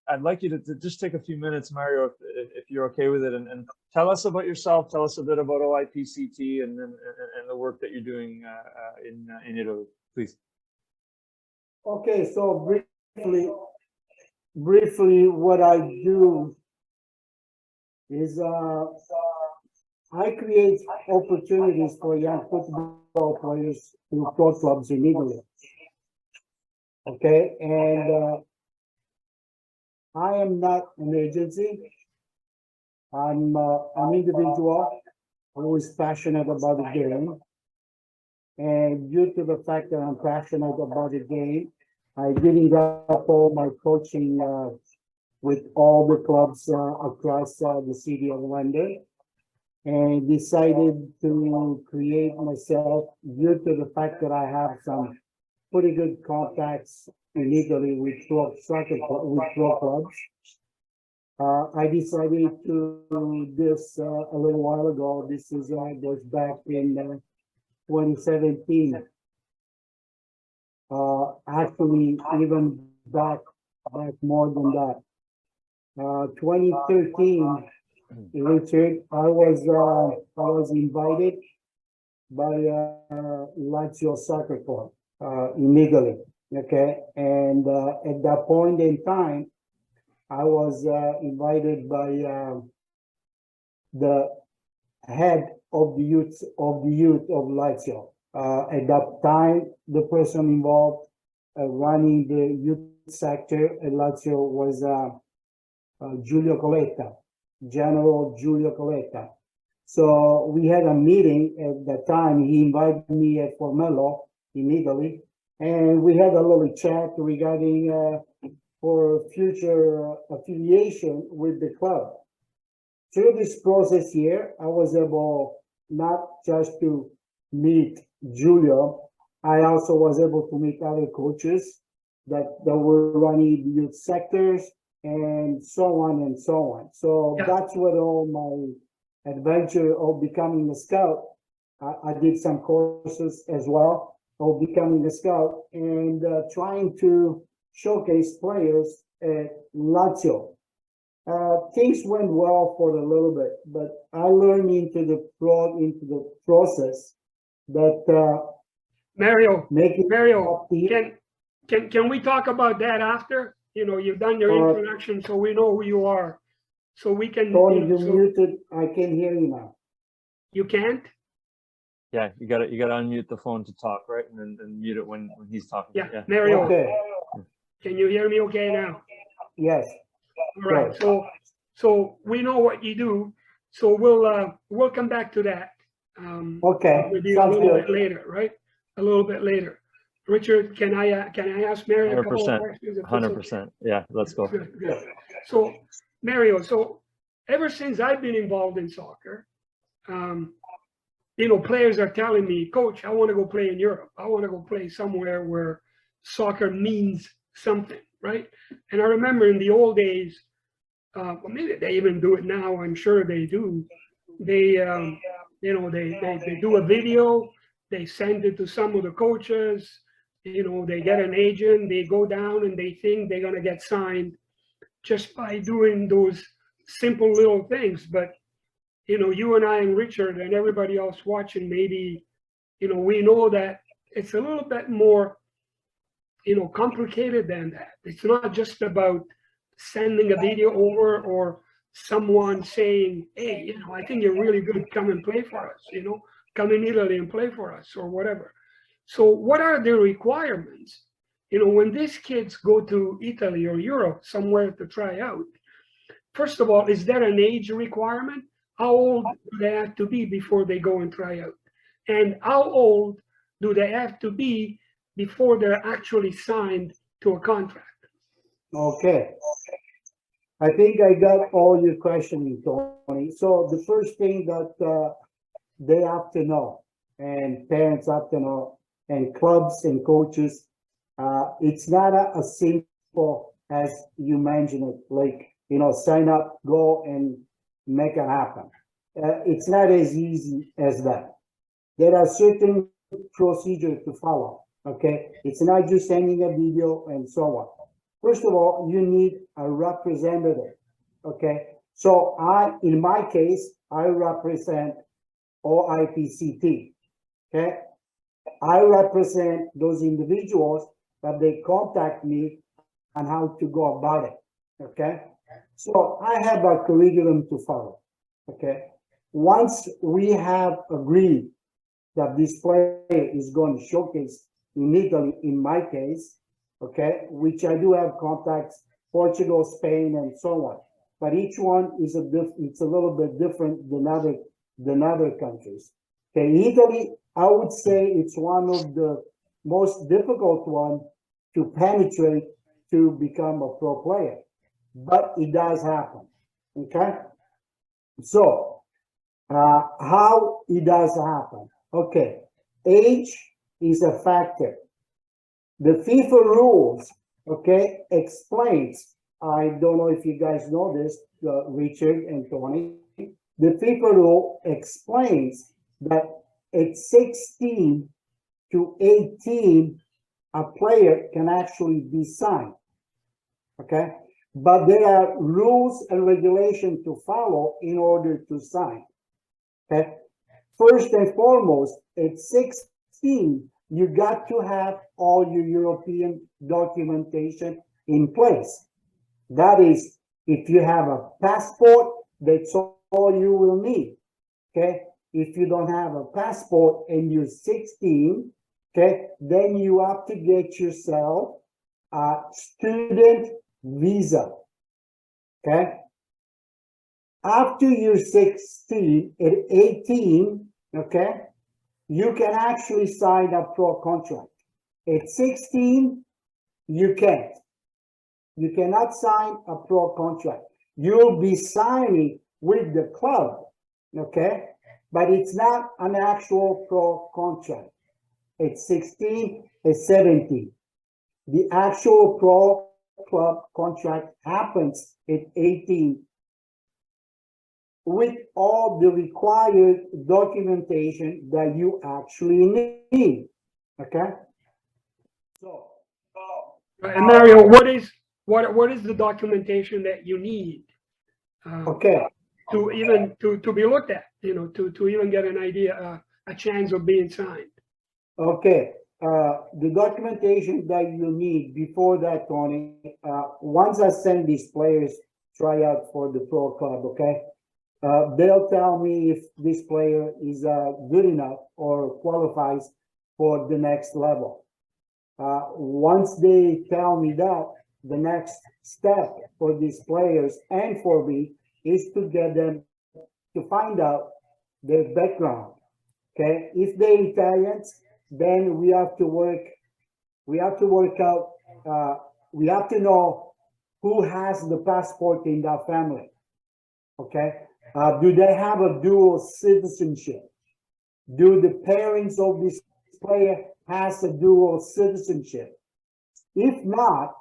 I'd like you to just take a few minutes, Mario, if you're okay with it, and tell us about yourself. Tell us a bit about OIPCT and the work that you're doing in Italy, please. Okay, so briefly, what I do is I create opportunities for young football players through pro clubs in Italy. Okay, and I am not an agency. I'm an individual who is passionate about the game. And due to the fact that I'm passionate about the game, I giving up all my coaching with all the clubs across the city of London, and decided to create myself due to the fact that I have some pretty good contacts in Italy with pro clubs. I decided to do this a little while ago. This is goes back in 2017. Actually, even back more than that. 2013, Richard, I was invited by Lazio Soccer Club in Italy. Okay, and at that point in time, I was invited by the head of the youth of Lazio. At that time, the person involved running the youth sector at Lazio was Giulio Coletta, General Giulio Coletta. So we had a meeting at that time. He invited me at Formello in Italy, and we had a little chat regarding for future affiliation with the club. Through this process here, I was able not just to meet Giulio, I also was able to meet other coaches that were running the youth sectors and so on and so on. So that's what all my adventure of becoming a scout. I did some courses as well of becoming a scout and trying to showcase players at Lazio. Things went well for a little bit, but I learned into the process that Mario, can we talk about that after? You know, you've done your introduction, so we know who you are, so we can. Tony, you're muted. I can hear you now. You can't. Yeah, you gotta unmute the phone to talk, right, and then mute it when he's talking. Yeah, Mario. Okay. Can you hear me okay now? Yes. All right. So we know what you do. So we'll come back to that. Okay. Maybe a little bit later, right? A little bit later. Richard, can I ask Mario a couple of questions? 100%. Yeah, let's go. Good. So Mario, so ever since I've been involved in soccer, you know, players are telling me, Coach, I want to go play in Europe. I want to go play somewhere where soccer means something, right? And I remember in the old days, well, maybe they even do it now. I'm sure they do. They, you know, they do a video. They send it to some of the coaches. You know, they get an agent. They go down and they think they're gonna get signed just by doing those simple little things. But you know, you and I and Richard and everybody else watching, maybe, you know, we know that it's a little bit more, you know, complicated than that. It's not just about sending a video over or someone saying, hey, you know, I think you're really good, come and play for us, you know, come in Italy and play for us or whatever. So what are the requirements? You know, when these kids go to Italy or Europe somewhere to try out, first of all, is there an age requirement? How old do they have to be before they go and try out? And how old do they have to be before they're actually signed to a contract? Okay. I think I got all your questions, Tony. So the first thing that they have to know, and parents have to know, and clubs and coaches, it's not as simple as you mentioned it, like, you know, sign up, go and make it happen. It's not as easy as that. There are certain procedures to follow, okay? It's not just sending a video and so on. first of all, you need a representative. Okay. So in my case, I represent OIPCT. Okay. I represent those individuals that they contact me on how to go about it. Okay. So I have a curriculum to follow. Okay. Once we have agreed that this player is going to showcase in Italy, in my case, okay, which I do have contacts, Portugal, Spain, and so on. But each one is it's a little bit different than other countries. Okay, Italy, I would say it's one of the most difficult one to penetrate to become a pro player, but it does happen. Okay, so how it does happen? Okay, age is a factor. The FIFA rules, okay, explains. I don't know if you guys know this, Richard and Tony. The FIFA rule explains that at 16 to 18, a player can actually be signed. Okay, but there are rules and regulations to follow in order to sign. Okay. First and foremost, at 16, you got to have all your European documentation in place. That is, if you have a passport, that's all you will need. Okay. If you don't have a passport and you're 16, okay, then you have to get yourself a student visa. Okay. After you're 16, at 18, okay, you can actually sign a pro contract. At 16, you can't. You cannot sign a pro contract. You'll be signing with the club, okay, but it's not an actual pro contract. At 16, at 17. The actual pro club contract happens at 18, with all the required documentation that you actually need. Okay. So, And Mario, what is the documentation that you need? okay. To even to be looked at, to even get an idea, a chance of being signed. Okay. The documentation that you need before that, Tony, once I send these players try out for the pro club, okay, they'll tell me if this player is good enough or qualifies for the next level. Once they tell me that, the next step for these players and for me is to get them to find out their background. Okay, if they're Italians, then we have to work out. We have to know who has the passport in that family. Okay, do they have a dual citizenship? Do the parents of this player has a dual citizenship? If not,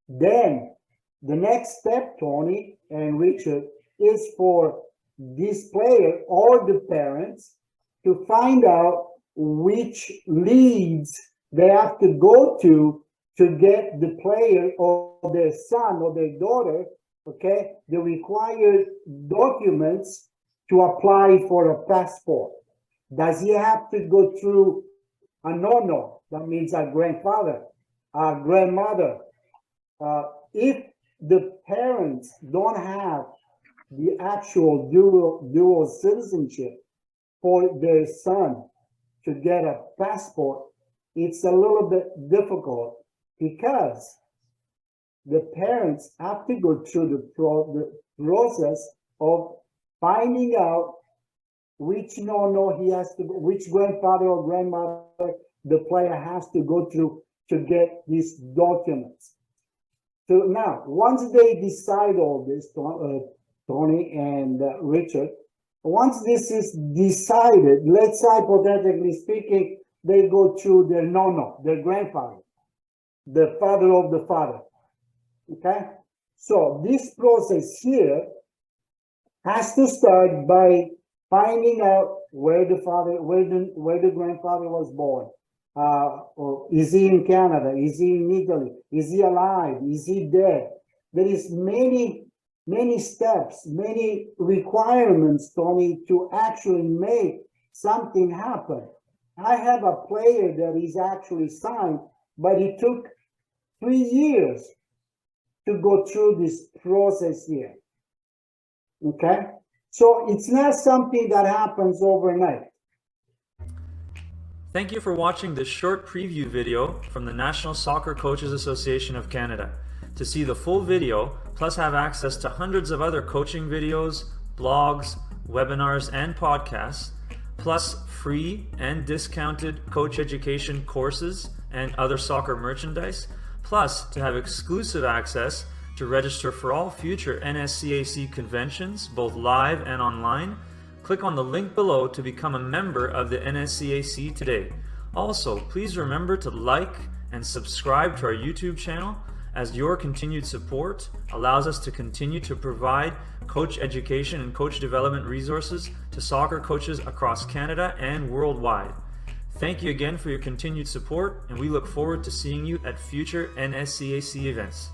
then the next step, Tony and Richard, is for this player or the parents to find out which leads they have to go to get the player or their son or their daughter, okay, the required documents to apply for a passport. Does he have to go through a nonno? That means a grandfather, a grandmother. If the parents don't have the actual dual citizenship for their son to get a passport, it's a little bit difficult because the parents have to go through the process of finding out which nonno he has to, which grandfather or grandmother the player has to go through to get these documents. So now, once they decide all this, Tony and Richard, once this is decided, let's say hypothetically speaking, they go through their nonno, their grandfather, the father of the father. Okay, so this process here has to start by finding out where the grandfather was born. or is he in Canada? Is he in Italy? Is he alive? Is he dead? There is many steps, many requirements, Tony, to actually make something happen. I have a player that is actually signed, but it took 3 years to go through this process here. Okay? So it's not something that happens overnight. Thank you for watching this short preview video from the National Soccer Coaches Association of Canada. To see the full video, plus have access to hundreds of other coaching videos, blogs, webinars, and podcasts, plus free and discounted coach education courses and other soccer merchandise, plus to have exclusive access to register for all future NSCAC conventions, both live and online, click on the link below to become a member of the NSCAC today. Also, please remember to like and subscribe to our YouTube channel, as your continued support allows us to continue to provide coach education and coach development resources to soccer coaches across Canada and worldwide. Thank you again for your continued support, and we look forward to seeing you at future NSCAC events.